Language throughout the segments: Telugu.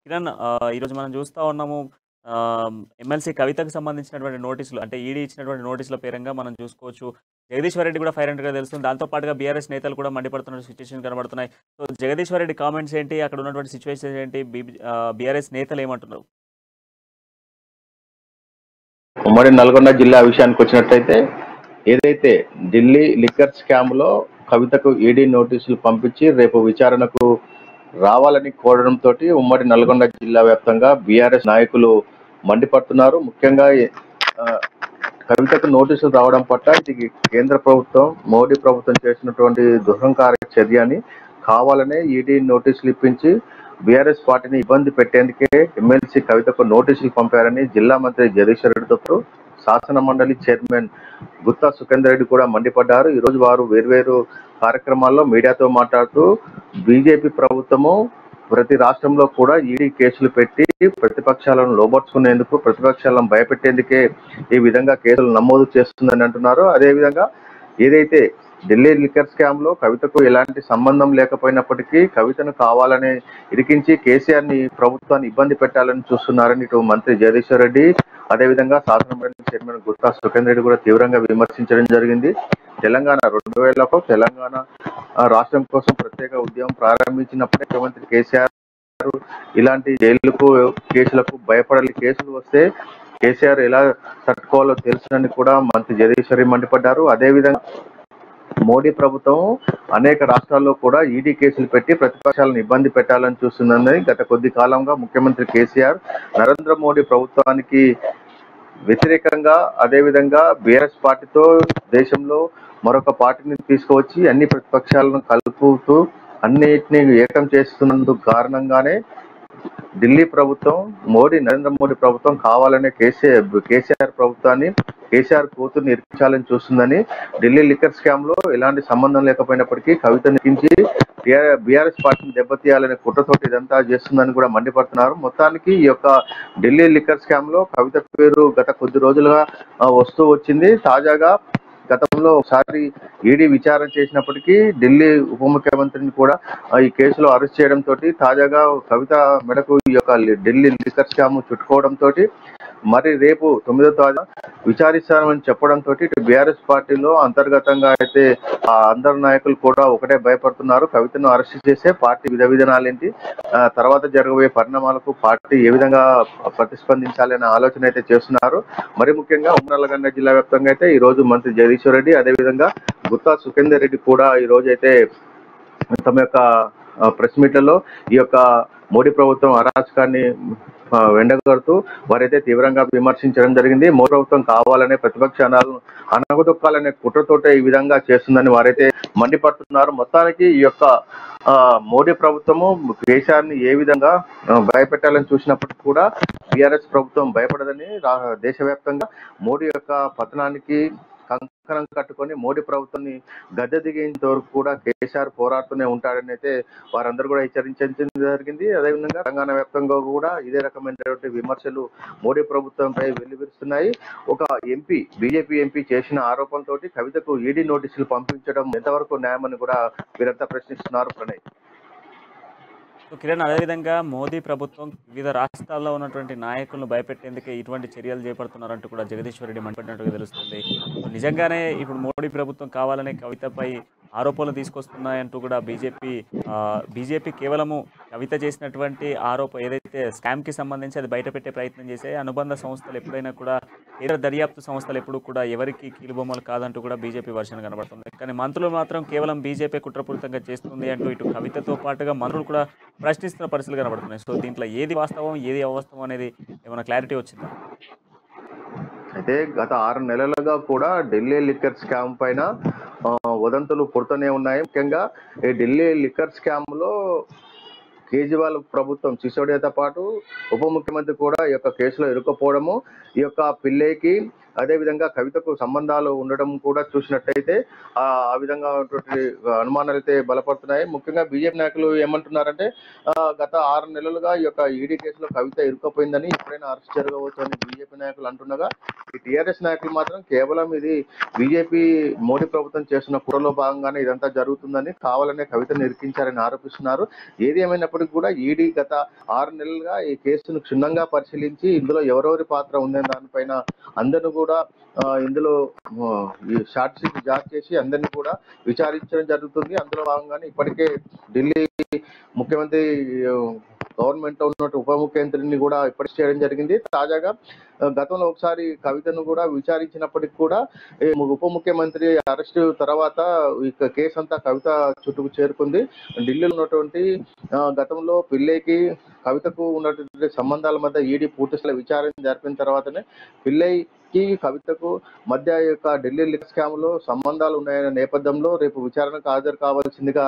కిరణ్ ఈరోజు మనం చూస్తా ఉన్నాము. ఎమ్మెల్సీ కవితకు సంబంధించినటువంటి నోటీసులు అంటే ఈడీ ఇచ్చినటువంటి నోటీసుల పేరంగా మనం చూసుకోవచ్చు. జగదీశ్వర్ రెడ్డి కూడా ఫైర్ అయినట్టుగా తెలుస్తుంది. దాంతో పాటుగా బీఆర్ఎస్ నేతలు కూడా మండిపడుతున్న సిట్యుయేషన్ కనబడుతున్నాయి. సో, జగదీశ్వర్ రెడ్డి కామెంట్స్ ఏంటి? అక్కడ ఉన్నటువంటి సిట్యుయేషన్స్ ఏంటి? బీఆర్ఎస్ నేతలు ఏమంటున్నారు? ఉమ్మడి నల్గొండ జిల్లా విషయానికి వచ్చినట్లయితే ఏదైతే ఢిల్లీ లిక్కర్ స్కామ్ లో కవితకు ఈడీ నోటీసులు పంపించి రేపు విచారణకు రావాలని కోరడంతో ఉమ్మడి నల్గొండ జిల్లా వ్యాప్తంగా బీఆర్ఎస్ నాయకులు మండిపడుతున్నారు. ముఖ్యంగా ఆ, కవితకు నోటీసులు రావడం పట్ల ఇది కేంద్ర ప్రభుత్వం మోడీ ప్రభుత్వం చేసినటువంటి దురహంకార చర్య అని కావాలనే ఈడీ నోటీసులు ఇప్పించి బీఆర్ఎస్ పార్టీని ఇబ్బంది పెట్టేందుకే ఎమ్మెల్సీ కవితకు నోటీసులు పంపారని జిల్లా మంత్రి జగదీశ్వర్ రెడ్డితో పాటు శాసన మండలి చైర్మన్ గుత్తా సుఖేందర్ రెడ్డి కూడా మండిపడ్డారు. ఈ రోజు వారు వేర్వేరు కార్యక్రమాల్లో మీడియాతో మాట్లాడుతూ బీజేపీ ప్రభుత్వము ప్రతి రాష్ట్రంలో కూడా ఈడీ కేసులు పెట్టి ప్రతిపక్షాలను లోబర్చుకునేందుకు, ప్రతిపక్షాలను భయపెట్టేందుకే ఈ విధంగా కేసులు నమోదు చేస్తుందని అంటున్నారు. అదేవిధంగా ఏదైతే ఢిల్లీ లిక్కర్ స్కామ్ లో కవితకు ఎలాంటి సంబంధం లేకపోయినప్పటికీ కవితను కావాలని ఇరికించి కేసీఆర్ ని ప్రభుత్వాన్ని ఇబ్బంది పెట్టాలని చూస్తున్నారని ఇటు మంత్రి జగదీశ్వర్ రెడ్డి, అదేవిధంగా శాసనమండలి చైర్మన్ గుత్తా సుఖేందర్ రెడ్డి కూడా తీవ్రంగా విమర్శించడం జరిగింది. తెలంగాణ 2000లో తెలంగాణ రాష్ట్రం కోసం ప్రత్యేక ఉద్యమం ప్రారంభించినప్పుడే ముఖ్యమంత్రి కేసీఆర్ ఇలాంటి జైలుకు కేసులకు భయపడాలి, కేసులు వస్తే కేసీఆర్ ఎలా తట్టుకోవాలో తెలుసునని కూడా మంత్రి జగదీశ్వర్ రెడ్డి మండిపడ్డారు. అదేవిధంగా మోడీ ప్రభుత్వం అనేక రాష్ట్రాల్లో కూడా ఈడీ కేసులు పెట్టి ప్రతిపక్షాలను ఇబ్బంది పెట్టాలని చూస్తుందని గత కొద్ది కాలంగా ముఖ్యమంత్రి కేసీఆర్ నరేంద్ర మోడీ ప్రభుత్వానికి వ్యతిరేకంగా, అదేవిధంగా బీఆర్ఎస్ పార్టీతో దేశంలో మరొక పార్టీని తీసుకువచ్చి అన్ని ప్రతిపక్షాలను కలుపుతూ అన్నిటినీ ఏకం చేస్తున్నందుకు కారణంగానే ఢిల్లీ ప్రభుత్వం నరేంద్ర మోడీ ప్రభుత్వం కావాలనే కేసీఆర్ ప్రభుత్వాన్ని, కేసీఆర్ కూతుర్ని ఇరికించాలని చూస్తుందని, ఢిల్లీ లిక్కర్ స్కామ్ లో ఎలాంటి సంబంధం లేకపోయినప్పటికీ కవితను ఇరికించి బీఆర్ఎస్ పార్టీని దెబ్బతీయాలనే కుట్రతోటి ఇదంతా చేస్తుందని కూడా మండిపడుతున్నారు. మొత్తానికి ఈ యొక్క ఢిల్లీ లిక్కర్ స్కామ్ లో కవిత పేరు గత కొద్ది రోజులుగా వస్తూ వచ్చింది. తాజాగా గతంలో ఒకసారి ఈడీ విచారణ చేసినప్పటికీ ఢిల్లీ ఉప ముఖ్యమంత్రిని కూడా ఈ కేసులో అరెస్ట్ చేయడంతో తాజాగా కవిత మెడకు ఈ యొక్క ఢిల్లీ లిక్కర్ స్కామ్ చుట్టుకోవడంతో మరి రేపు 9వ తారీఖు విచారిస్తామని చెప్పడంతో ఇటు బీఆర్ఎస్ పార్టీలో అంతర్గతంగా అయితే అందరు నాయకులు కూడా ఒకటే భయపడుతున్నారు. కవితను అరెస్ట్ చేసే పార్టీ విధానాలేంటి, తర్వాత జరగబోయే పరిణామాలకు పార్టీ ఏ విధంగా ప్రతిస్పందించాలనే ఆలోచన అయితే చేస్తున్నారు. మరి ముఖ్యంగా ఉమ్మడి నల్గొండ జిల్లా వ్యాప్తంగా అయితే ఈ రోజు మంత్రి జగదీశ్వర్ రెడ్డి, అదేవిధంగా గుత్తా సుఖేందర్ రెడ్డి కూడా ఈ రోజు అయితే తమ యొక్క ప్రెస్ మీట్లలో ఈ యొక్క మోడీ ప్రభుత్వం అరాచకాన్ని వెండగడుతూ వారైతే తీవ్రంగా విమర్శించడం జరిగింది. మోడీ ప్రభుత్వం కావాలనే ప్రతిపక్షాలను అనగదొక్కాలనే కుట్రతోటే ఈ విధంగా చేస్తుందని వారైతే మండిపడుతున్నారు. మొత్తానికి ఈ యొక్క మోడీ ప్రభుత్వము దేశాన్ని ఏ విధంగా భయపెట్టాలని చూసినప్పటికీ కూడా బీఆర్ఎస్ ప్రభుత్వం భయపడదని, దేశవ్యాప్తంగా మోడీ యొక్క పతనానికి కంకణం కట్టుకొని మోడీ ప్రభుత్వాన్ని గద్దె దిగేంత వరకు కూడా కేసీఆర్ పోరాడుతూనే ఉంటాడని అయితే వారందరూ కూడా హెచ్చరించడం జరిగింది. అదేవిధంగా తెలంగాణ వ్యాప్తంగా కూడా ఇదే రకమైనటువంటి విమర్శలు మోడీ ప్రభుత్వంపై వెల్లువిరుస్తున్నాయి. ఒక ఎంపీ, బీజేపీ ఎంపీ చేసిన ఆరోపణలతోటి కవితకు ఈడీ నోటీసులు పంపించడం ఎంతవరకు న్యాయమని కూడా వీరంతా ప్రశ్నిస్తున్నారు. ప్రణయ్. సో, కిరణ్, అదేవిధంగా మోదీ ప్రభుత్వం వివిధ రాష్ట్రాల్లో ఉన్నటువంటి నాయకులను భయపెట్టేందుకే ఇటువంటి చర్యలు చేపడుతున్నారంటూ కూడా జగదీశ్వర్ రెడ్డి మండిపడినట్టుగా తెలుస్తుంది. సో, నిజంగానే ఇప్పుడు మోడీ ప్రభుత్వం కావాలనే కవితపై ఆరోపణలు తీసుకొస్తున్నాయంటూ కూడా బీజేపీ కేవలము కవిత చేసినటువంటి ఏదైతే స్కామ్కి సంబంధించి అది బయటపెట్టే ప్రయత్నం చేసే అనుబంధ సంస్థలు ఎప్పుడైనా కూడా కేంద్ర దర్యాప్తు సంస్థలు ఎప్పుడు కూడా ఎవరికి కీలుబొమ్మలు కాదంటూ కూడా బీజేపీ వర్షన్ కనబడుతుంది. కానీ మంత్రులు మాత్రం కేవలం బీజేపీ కుట్రపూరితంగా చేస్తుంది అంటూ ఇటు కవితతో పాటుగా మంత్రులు కూడా ప్రశ్నిస్తున్న పరిస్థితులు కనబడుతున్నాయి. సో, దీంట్లో ఏది వాస్తవం, ఏది అవాస్తవం అనేది ఏమైనా క్లారిటీ వచ్చిందా? అయితే గత 6 నెలలుగా కూడా ఢిల్లీ లిక్కర్ స్కామ్ పైన వదంతులు పుడుతూనే ఉన్నాయి. ముఖ్యంగా ఈ ఢిల్లీ లిక్కర్ స్కామ్ లో కేజ్రీవాల్ ప్రభుత్వం, సిసోడియాతో పాటు ఉప ముఖ్యమంత్రి కూడా ఈ యొక్క కేసులో ఇరుక్కుపోవడము, ఈ యొక్క పిల్లేకి అదేవిధంగా కవితకు సంబంధాలు ఉండడం కూడా చూసినట్టయితే ఆ విధంగా ఉన్నటువంటి అనుమానాలు అయితే బలపడుతున్నాయి. ముఖ్యంగా బీజేపీ నాయకులు ఏమంటున్నారంటే గత 6 నెలలుగా ఈ యొక్క ఈడీ కేసులో కవిత ఇరుక్కుపోయిందని, ఎప్పుడైనా అరెస్ట్ జరగవచ్చు అని బీజేపీ నాయకులు అంటుండగా, ఈ టీఆర్ఎస్ నాయకులు మాత్రం కేవలం ఇది బీజేపీ మోడీ ప్రభుత్వం చేస్తున్న కుట్రలో భాగంగానే ఇదంతా జరుగుతుందని, కావాలనే కవితను ఇరికించారని ఆరోపిస్తున్నారు. ఏది ఏమైనప్పటికీ కూడా ఈడీ గత 6 నెలలుగా ఈ కేసును క్షుణ్ణంగా పరిశీలించి ఇందులో ఎవరెవరి పాత్ర ఉందనే దానిపైన అందరూ కూడా ఇందులో ఈ షార్ట్ షీట్ జారీ చేసి అందరినీ కూడా విచారించడం జరుగుతుంది. అందులో భాగంగానే ఇప్పటికే ఢిల్లీ ముఖ్యమంత్రి గవర్నమెంట్ లో ఉన్నట్టు ఉప ముఖ్యమంత్రిని కూడా ఇప్పటికే చేయడం జరిగింది. తాజాగా గతంలో ఒకసారి కవితను కూడా విచారించినప్పటికి కూడా ఉప ముఖ్యమంత్రి అరెస్టు తర్వాత ఈ కేసు అంతా కవిత చుట్టూ చేరుకుంది. ఢిల్లీలో ఉన్నటువంటి గతంలో పిల్లైకి కవితకు ఉన్నటువంటి సంబంధాల మధ్య ఈడీ పూర్తిస్థాయి విచారణ జరిపిన తర్వాతనే పిల్లైకి కవితకు మధ్య యొక్క ఢిల్లీ లిక్కర్ స్కామ్ లో సంబంధాలు ఉన్నాయనే నేపథ్యంలో రేపు విచారణకు హాజరు కావాల్సిందిగా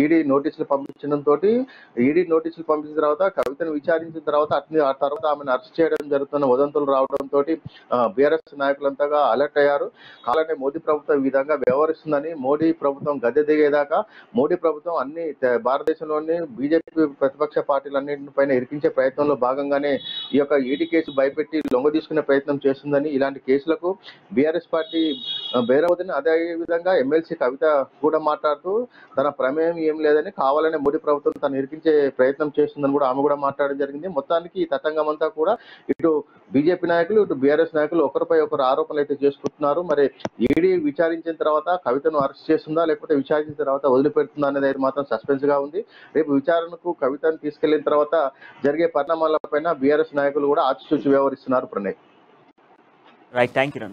ఈడీ నోటీసులు పంపించడంతో ఈడీ నోటీసులు పంపించిన తర్వాత కవితను విచారించిన తర్వాత ఆ తర్వాత ఆమెను అరెస్ట్ చేయడం జరుగుతున్న వదంతులు రావడంతో బీఆర్ఎస్ నాయకులంతగా అలర్ట్ అయ్యారు. కావాలనే మోదీ ప్రభుత్వం ఈ విధంగా వ్యవహరిస్తుందని, మోడీ ప్రభుత్వం గద్దె దిగేదాకా మోడీ ప్రభుత్వం అన్ని భారతదేశంలోని బీజేపీ ప్రతిపక్ష పార్టీలన్నింటిపైన ఇరికించే ప్రయత్నంలో భాగంగానే ఈ యొక్క ఈడీ కేసు భయపెట్టి లొంగ తీసుకునే ప్రయత్నం చేస్తుందని, ఇలాంటి కేసులకు బీఆర్ఎస్ పార్టీ బేరవుతుంది. అదే విధంగా ఎమ్మెల్సీ కవిత కూడా మాట్లాడుతూ తన ప్రమేయం ఏం లేదని, కావాలనే మోడీ ప్రభుత్వం తను ఇరికించే ప్రయత్నం చేస్తుందని కూడా ఆమె కూడా మాట్లాడడం జరిగింది. మొత్తానికి ఈ తతంగం అంతా కూడా ఇటు బీజేపీ నాయకులు, ఇటు బీఆర్ఎస్ నాయకులు ఒకరిపై ఒకరు ఆరోపణలు అయితే చేసుకుంటున్నారు. మరి ఈడీ విచారించిన తర్వాత కవితను అరెస్ట్ చేస్తుందా, లేకపోతే విచారించిన తర్వాత వదిలిపెడుతుందా అనేది అయితే మాత్రం సస్పెన్స్ గా ఉంది. రేపు విచారణకు కవితను తీసుకెళ్లిన తర్వాత జరిగే పరిణామాలపైన బీఆర్ఎస్ నాయకులు కూడా ఆచితూచి వ్యవహరిస్తున్నారు. ప్రణయ్. Right, thank you.